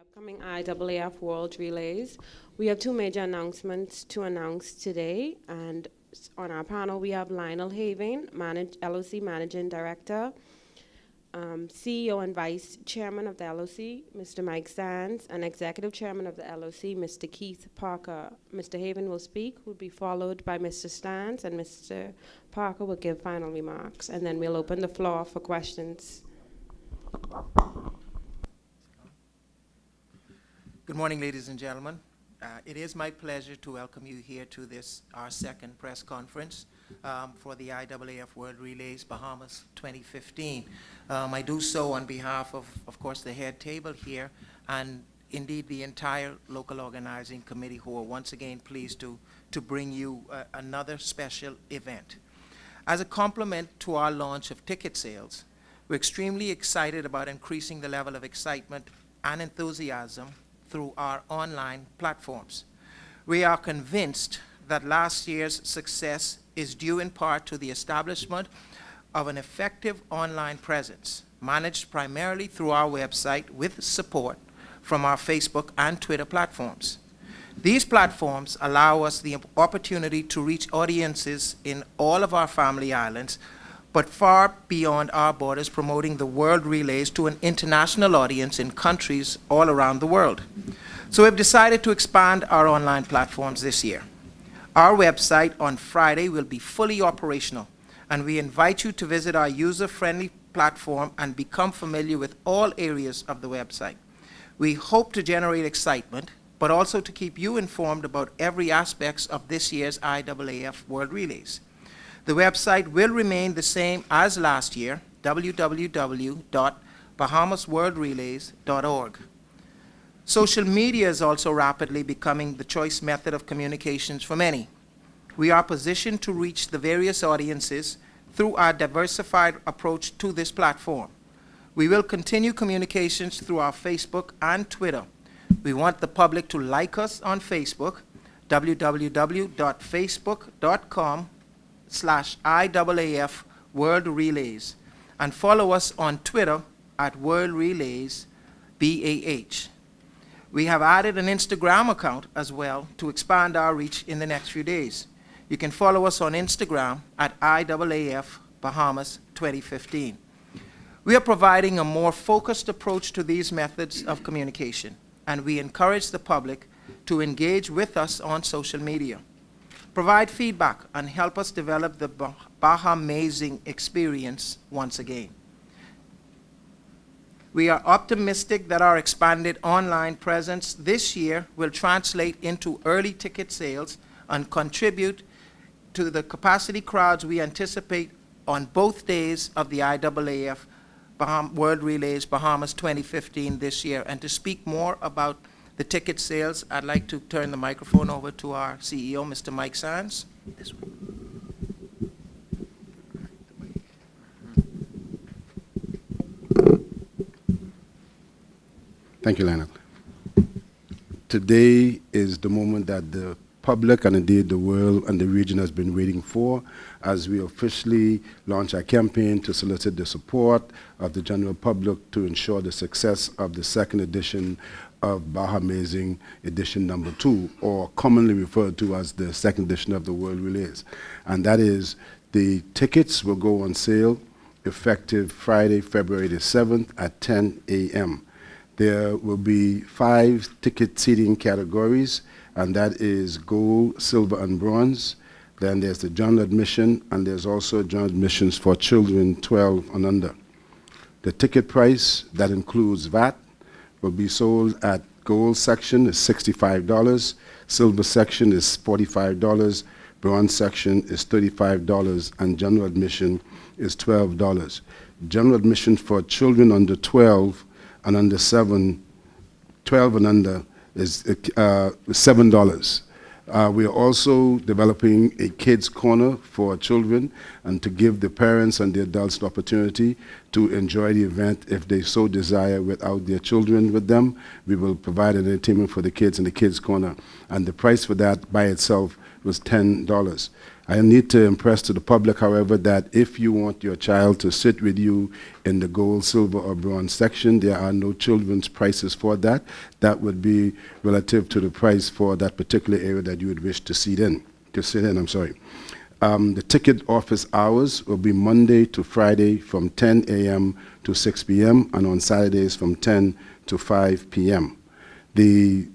Upcoming IAAF World Relays. We have two major announcements to announce today, and on our panel we have Lionel Haven, LOC Managing Director, CEO and Vice Chairman of the LOC, Mr. Mike Sands, and Executive Chairman of the LOC, Mr. Keith Parker. Mr. Haven will speak, will be followed by Mr. Sands, and Mr. Parker will give final remarks, and then we'll open the floor for questions. Good morning, ladies and gentlemen. It is my pleasure to welcome you here to this, our second press conference for the IAAF World Relays Bahamas 2015. I do so on behalf of course, the head table here, and indeed the entire local organizing committee, who are once again pleased to bring you another special event. As a complement to our launch of ticket sales, we're extremely excited about increasing the level of excitement and enthusiasm through our online platforms. We are convinced that last year's success is due in part to the establishment of an effective online presence, managed primarily through our website with support from our Facebook and Twitter platforms. These platforms allow us the opportunity to reach audiences in all of our family islands, but far beyond our borders, promoting the World Relays to an international audience in countries all around the world. So we've decided to expand our online platforms this year. Our website on Friday will be fully operational, and we invite you to visit our user-friendly platform and become familiar with all areas of the website. We hope to generate excitement, but also to keep you informed about every aspect of this year's IAAF World Relays. The website will remain the same as last year, www.bahamasworldrelays.org. Social media is also rapidly becoming the choice method of communications for many. We are positioned to reach the various audiences through our diversified approach to this platform. We will continue communications through our Facebook and Twitter. We want the public to like us on Facebook, www.facebook.com/IAAF World Relays, and follow us on Twitter at World Relays BAH. We have added an Instagram account as well to expand our reach in the next few days. You can follow us on Instagram at IAAF Bahamas 2015. We are providing a more focused approach to these methods of communication, and we encourage the public to engage with us on social media. Provide feedback and help us develop the Bahamazing experience once again. We are optimistic that our expanded online presence this year will translate into early ticket sales and contribute to the capacity crowds we anticipate on both days of the IAAF World Relays Bahamas 2015 this year. And to speak more about the ticket sales, I'd like to turn the microphone over to our CEO, Mr. Mike Sands. This one. Thank you, Lionel. Today is the moment that the public and indeed the world and the region has been waiting for, as we officially launch our campaign to solicit the support of the general public to ensure the success of the second edition of Bahamazing edition number 2, or commonly referred to as the second edition of the World Relays. And that is, the tickets will go on sale effective Friday, February the 7th at 10 a.m. There will be 5 ticket seating categories, and that is gold, silver, and bronze. Then there's the general admission, and there's also general admissions for children 12 and under. The ticket price, that includes VAT, will be sold at gold section is $65, silver section is $45, bronze section is $35, and general admission is $12. General admission for children under 12 and under 12 and under is $7. We are also developing a kids corner for children, and to give the parents and the adults the opportunity to enjoy the event if they so desire without their children with them. We will provide an entertainment for the kids in the kids corner, and the price for that by itself was $10. I need to impress to the public, however, that if you want your child to sit with you in the gold, silver, or bronze section, there are no children's prices for that. That would be relative to the price for that particular area that you would wish to sit in. The ticket office hours will be Monday to Friday from 10 a.m. to 6 p.m. and on Saturdays from 10 to 5 p.m. The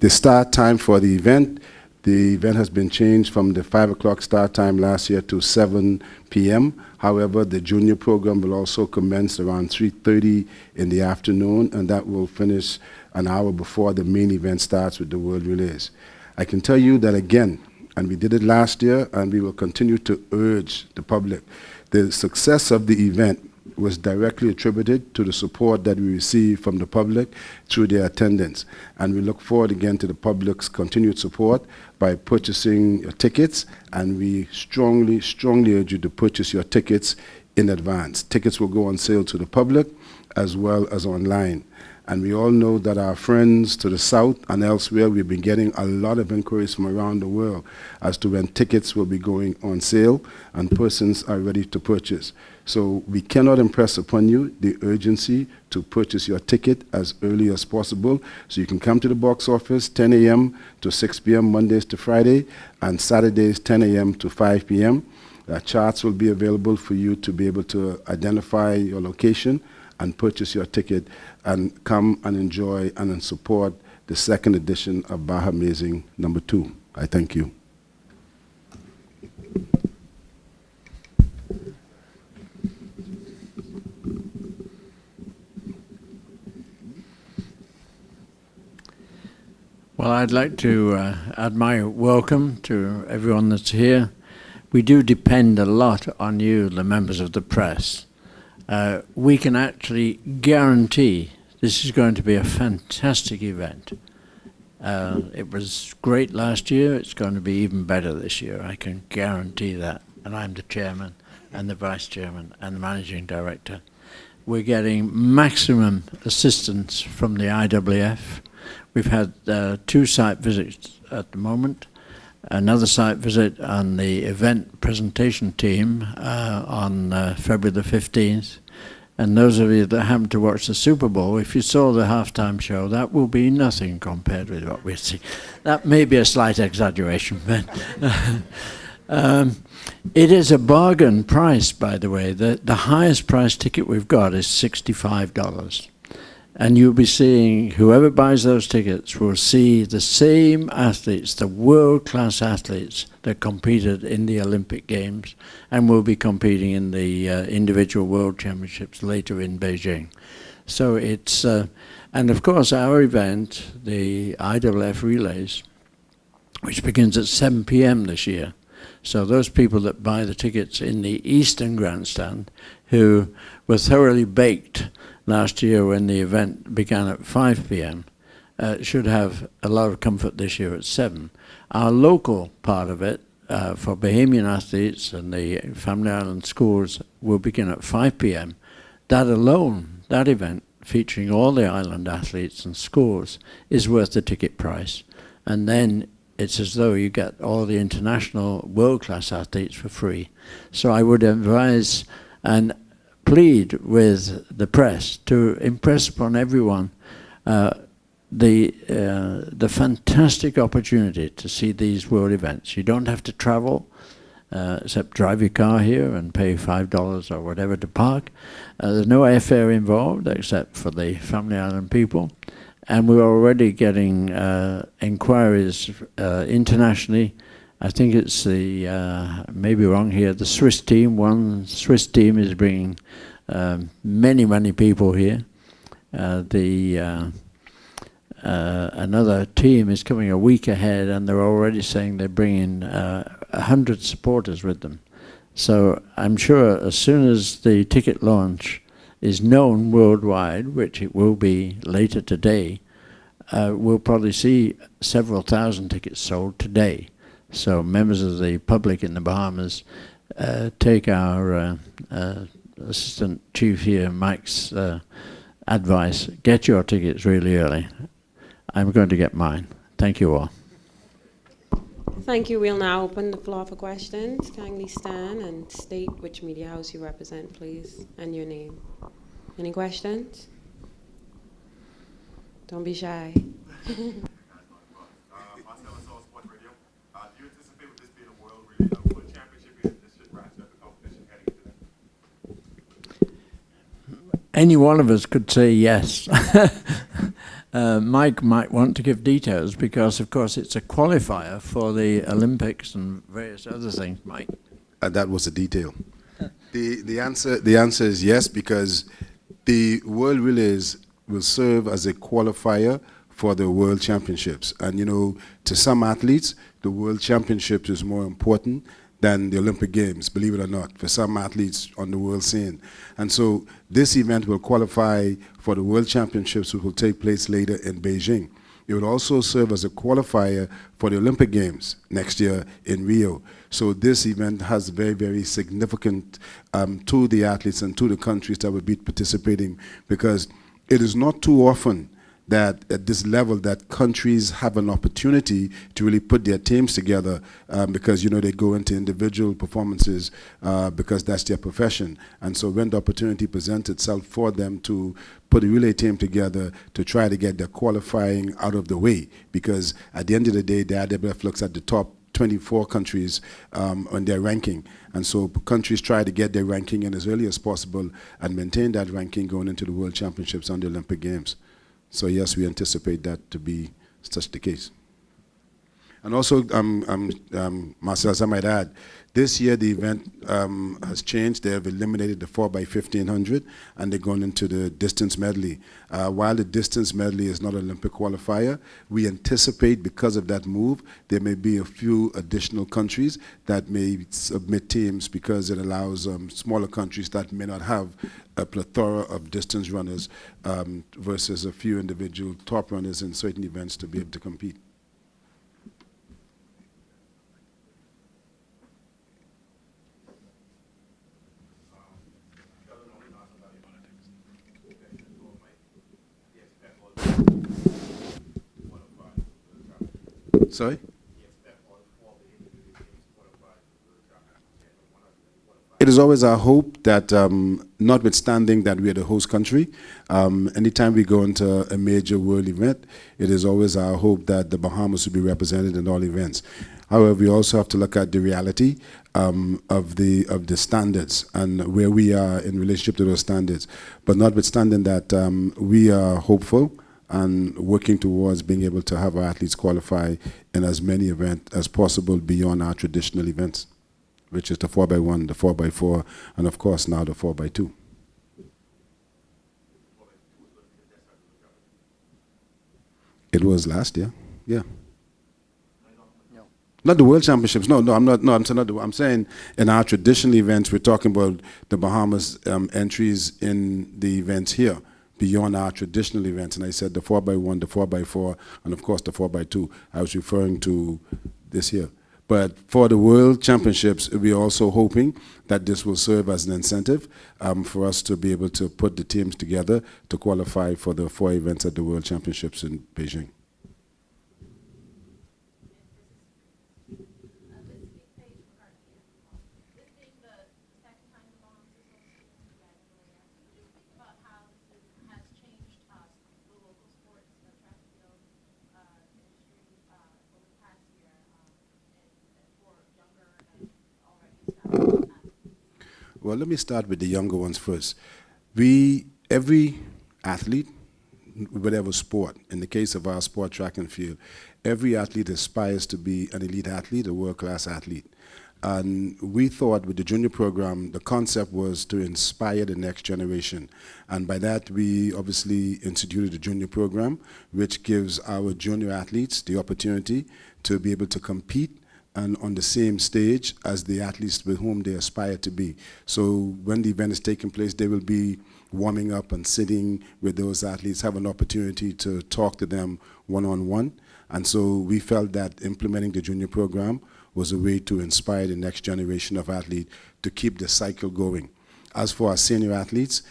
start time for the event has been changed from the 5 o'clock start time last year to 7 p.m. However, the junior program will also commence around 3:30 in the afternoon, and that will finish an hour before the main event starts with the World Relays. I can tell you that again, and we did it last year, and we will continue to urge the public. The success of the event was directly attributed to the support that we received from the public through their attendance. And we look forward again to the public's continued support by purchasing your tickets, and we strongly, strongly urge you to purchase your tickets in advance. Tickets will go on sale to the public as well as online. And we all know that our friends to the south and elsewhere, we've been getting a lot of inquiries from around the world as to when tickets will be going on sale and persons are ready to purchase. So we cannot impress upon you the urgency to purchase your ticket as early as possible. So you can come to the box office 10 a.m. to 6 p.m. Mondays to Friday, and Saturdays 10 a.m. to 5 p.m. Charts will be available for you to be able to identify your location and purchase your ticket and come and enjoy and support the second edition of Baja Amazing #2. I thank you. Well, I'd like to add my welcome to everyone that's here. We do depend a lot on you, the members of the press. We can actually guarantee this is going to be a fantastic event. It was great last year. It's going to be even better this year. I can guarantee that. And I'm the chairman and the vice chairman and the managing director. We're getting maximum assistance from the IAAF. We've had 2 site visits at the moment, another site visit on the event presentation team on February the 15th. And those of you that happen to watch the Super Bowl, if you saw the halftime show, that will be nothing compared with what we see. That may be a slight exaggeration, but it is a bargain price, by the way. The highest price ticket we've got is $65. And you'll be seeing, whoever buys those tickets will see the same athletes, the world-class athletes that competed in the Olympic Games and will be competing in the individual world championships later in Beijing. So it's, and of course our event, the IAAF Relays, which begins at 7 p.m. this year. So those people that buy the tickets in the Eastern Grandstand, who were thoroughly baked last year when the event began at 5 p.m., should have a lot of comfort this year at 7. Our local part of it, for Bahamian athletes and the Family Island schools, will begin at 5 p.m. That alone, that event, featuring all the island athletes and schools, is worth the ticket price. And then it's as though you get all the international world-class athletes for free. So I would advise and plead with the press to impress upon everyone the fantastic opportunity to see these world events. You don't have to travel, except drive your car here and pay $5 or whatever to park. There's no airfare involved except for the Family Island people. And we're already getting inquiries internationally. I think it's the, maybe wrong here, the Swiss team. One Swiss team is bringing many, many people here. Another team is coming a week ahead, and they're already saying they're bringing 100 supporters with them. So I'm sure as soon as the ticket launch is known worldwide, which it will be later today, we'll probably see several thousand tickets sold today. So members of the public in the Bahamas, take our Assistant Chief here, Mike's advice. Get your tickets really early. I'm going to get mine. Thank you all. Thank you. We'll now open the floor for questions. Kindly stand and state which media house you represent, please, and your name. Any questions? Don't be shy. Marcel Soul Sports Radio. Do you anticipate with this being a world championship and this should ratchet up the competition heading into that? Any one of us could say yes. Mike might want to give details because, of course, it's a qualifier for the Olympics and various other things, Mike. That was a detail. The answer is yes, because the World Relays will serve as a qualifier for the World Championships. And, you know, to some athletes, the World Championships is more important than the Olympic Games, believe it or not, for some athletes on the world scene. And so this event will qualify for the World Championships, which will take place later in Beijing. It will also serve as a qualifier for the Olympic Games next year in Rio. So this event has very, very significant to the athletes and to the countries that will be participating, because it is not too often that at this level that countries have an opportunity to really put their teams together, because, you know, they go into individual performances because that's their profession. And so when the opportunity presents itself for them to put a relay team together to try to get their qualifying out of the way, because at the end of the day, the IAAF looks at the top 24 countries on their ranking. And so countries try to get their ranking in as early as possible and maintain that ranking going into the World Championships and the Olympic Games. So yes, we anticipate that to be such the case. And also, Marcel, as I might add, this year the event has changed. They have eliminated the 4x1500 and they're going into the distance medley. While the distance medley is not an Olympic qualifier, we anticipate because of that move, there may be a few additional countries that may submit teams, because it allows smaller countries that may not have a plethora of distance runners versus a few individual top runners in certain events to be able to compete. Sorry? It is always our hope that, notwithstanding that we are the host country, anytime we go into a major world event, it is always our hope that the Bahamas will be represented in all events. However, we also have to look at the reality of the standards and where we are in relationship to those standards. But notwithstanding that, we are hopeful and working towards being able to have our athletes qualify in as many events as possible beyond our traditional events, which is the 4x1, the 4x4, and of course now the 4x2. It was last year, yeah. No. Not the World Championships. No, I'm not. No, I'm saying in our traditional events, we're talking about the Bahamas entries in the events here, beyond our traditional events. And I said the 4x1, the 4x4, and of course the 4x2. I was referring to this year. But for the World Championships, we're also hoping that this will serve as an incentive for us to be able to put the teams together to qualify for the 4 events at the World Championships in Beijing. Well, let me start with the younger ones first. Every athlete, whatever sport, in the case of our sport, track and field, every athlete aspires to be an elite athlete, a world-class athlete. And we thought with the junior program, the concept was to inspire the next generation. And by that, we obviously instituted the junior program, which gives our junior athletes the opportunity to be able to compete and on the same stage as the athletes with whom they aspire to be. So when the event is taking place, they will be warming up and sitting with those athletes, have an opportunity to talk to them one-on-one. And so we felt that implementing the junior program was a way to inspire the next generation of athletes to keep the cycle going. As for our senior athletes,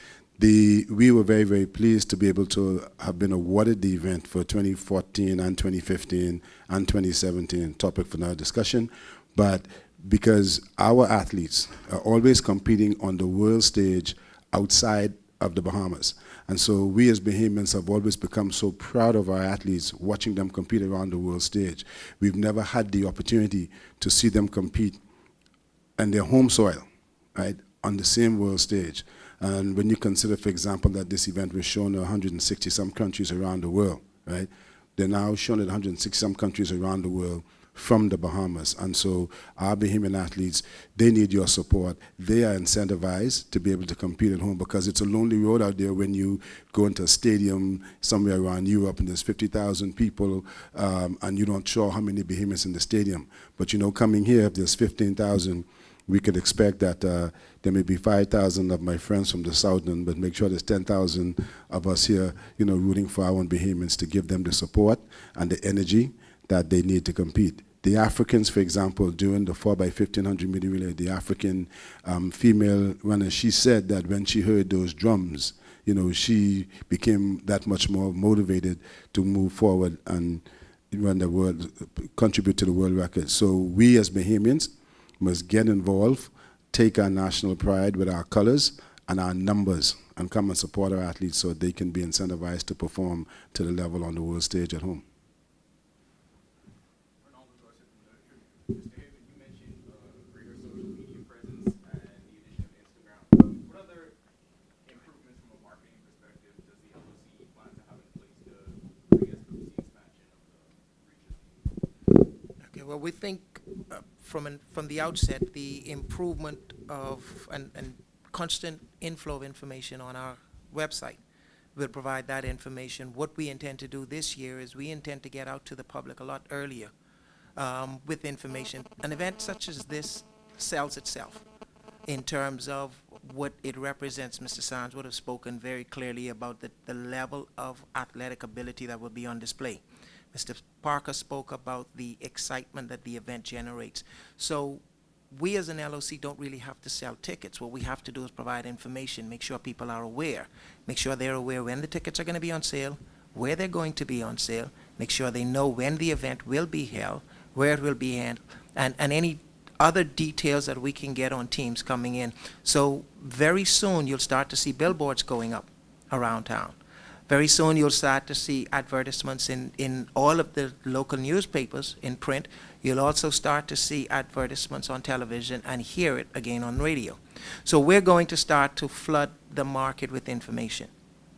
We were very, very pleased to be able to have been awarded the event for 2014 and 2015 and 2017, topic for now discussion. But because our athletes are always competing on the world stage outside of the Bahamas. And so we as Bahamians have always become so proud of our athletes, watching them compete around the world stage. We've never had the opportunity to see them compete on their home soil, right, on the same world stage. And when you consider, for example, that this event was shown in 160-some countries around the world, right? They're now shown in 160-some countries around the world from the Bahamas. And so our Bahamian athletes, they need your support. They are incentivized to be able to compete at home, because it's a lonely road out there when you go into a stadium somewhere around Europe and there's 50,000 people and you don't sure how many Bahamians in the stadium. But you know, coming here, if there's 15,000, we could expect that there may be 5,000 of my friends from the South, but make sure there's 10,000 of us here, you know, rooting for our own Bahamians to give them the support and the energy that they need to compete. The Africans, for example, during the 4x1500 meter relay, the African female runner, she said that when she heard those drums, you know, she became that much more motivated to move forward and run the world, contribute to the world record. So we as Bahamians must get involved, take our national pride with our colors and our numbers, and come and support our athletes so they can be incentivized to perform to the level on the world stage at home. Mr. Haven, you mentioned greater social media presence and the addition of Instagram. What other improvements from a marketing perspective does the LOC plan to have in place to, I guess, boost the expansion of the reach? Okay, well, we think from the outset, the improvement of and constant inflow of information on our website will provide that information. What we intend to do this year is we intend to get out to the public a lot earlier with information. An event such as this sells itself in terms of what it represents. Mr. Sands would have spoken very clearly about the level of athletic ability that will be on display. Mr. Parker spoke about the excitement that the event generates. So we as an LOC don't really have to sell tickets. What we have to do is provide information, make sure people are aware, make sure they're aware when the tickets are going to be on sale, where they're going to be on sale, make sure they know when the event will be held, where it will be handled, and any other details that we can get on teams coming in. So very soon you'll start to see billboards going up around town. Very soon you'll start to see advertisements in all of the local newspapers in print. You'll also start to see advertisements on television and hear it again on radio. So we're going to start to flood the market with information.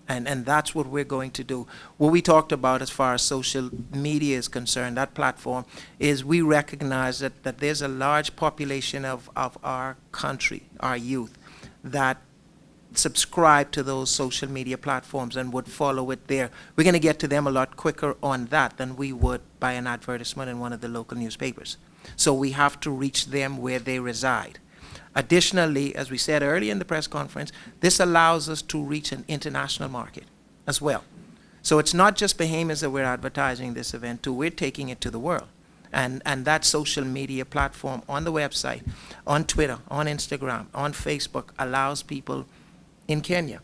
And that's what we're going to do. What we talked about as far as social media is concerned, that platform, is we recognize that there's a large population of our country, our youth, that subscribe to those social media platforms and would follow it there. We're going to get to them a lot quicker on that than we would by an advertisement in one of the local newspapers. So we have to reach them where they reside. Additionally, as we said earlier in the press conference, this allows us to reach an international market as well. So it's not just Bahamians that we're advertising this event to, we're taking it to the world. And that social media platform on the website, on Twitter, on Instagram, on Facebook, allows people in Kenya,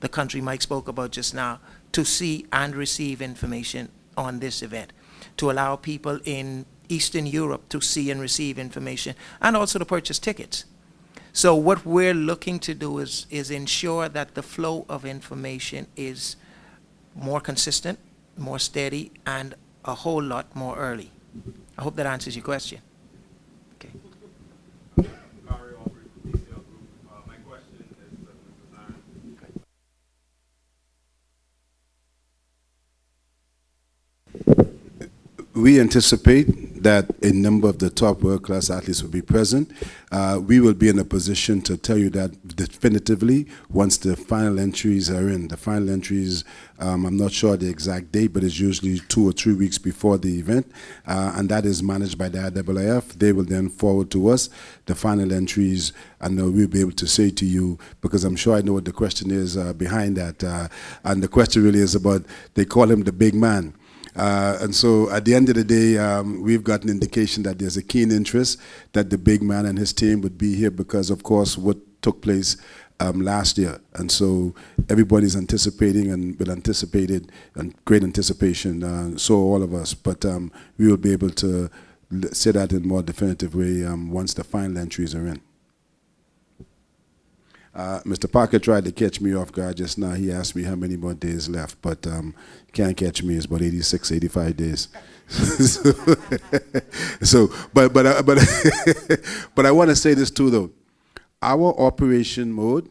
the country Mike spoke about just now, to see and receive information on this event, to allow people in Eastern Europe to see and receive information, and also to purchase tickets. So what we're looking to do is ensure that the flow of information is more consistent, more steady, and a whole lot more early. I hope that answers your question. Okay. Kari Aubrey from DCL Group. My question is to Mr. Zion. We anticipate that a number of the top world-class athletes will be present. We will be in a position to tell you that definitively once the final entries are in. The final entries, I'm not sure the exact date, but it's usually 2 or 3 weeks before the event, and that is managed by the IAAF. They will then forward to us the final entries, and we'll be able to say to you, because I'm sure I know what the question is behind that, and the question really is about, they call him the big man. And so at the end of the day, we've got an indication that there's a keen interest that the big man and his team would be here because, of course, what took place last year. And so everybody's anticipating and will anticipate it, and great anticipation, so all of us. But we will be able to say that in a more definitive way once the final entries are in. Mr. Parker tried to catch me off guard just now. He asked me how many more days left, but can't catch me. It's about 86, 85 days. But I want to say this too, though. Our operation mode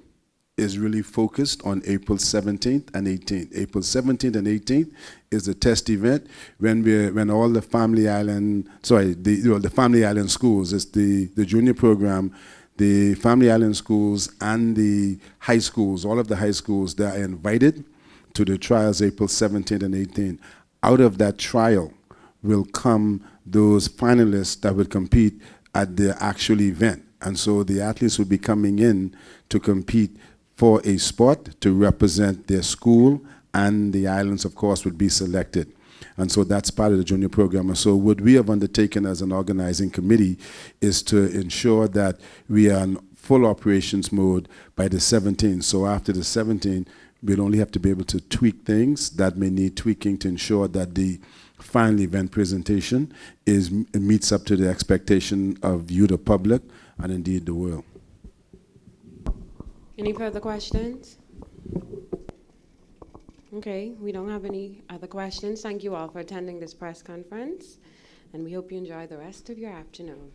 is really focused on April 17th and 18th. April 17th and 18th is the test event when all the Family Island, the Family Island schools, it's the junior program, the Family Island schools and the high schools, all of the high schools, they are invited to the trials April 17th and 18th. Out of that trial will come those finalists that will compete at the actual event. And so the athletes will be coming in to compete for a spot to represent their school, and the islands, of course, would be selected. And so that's part of the junior program. And so what we have undertaken as an organizing committee is to ensure that we are in full operations mode by the 17th. So after the 17th, we'll only have to be able to tweak things that may need tweaking to ensure that the final event presentation meets up to the expectation of you, the public, and indeed the world. Any further questions? Okay, we don't have any other questions. Thank you all for attending this press conference, and we hope you enjoy the rest of your afternoon.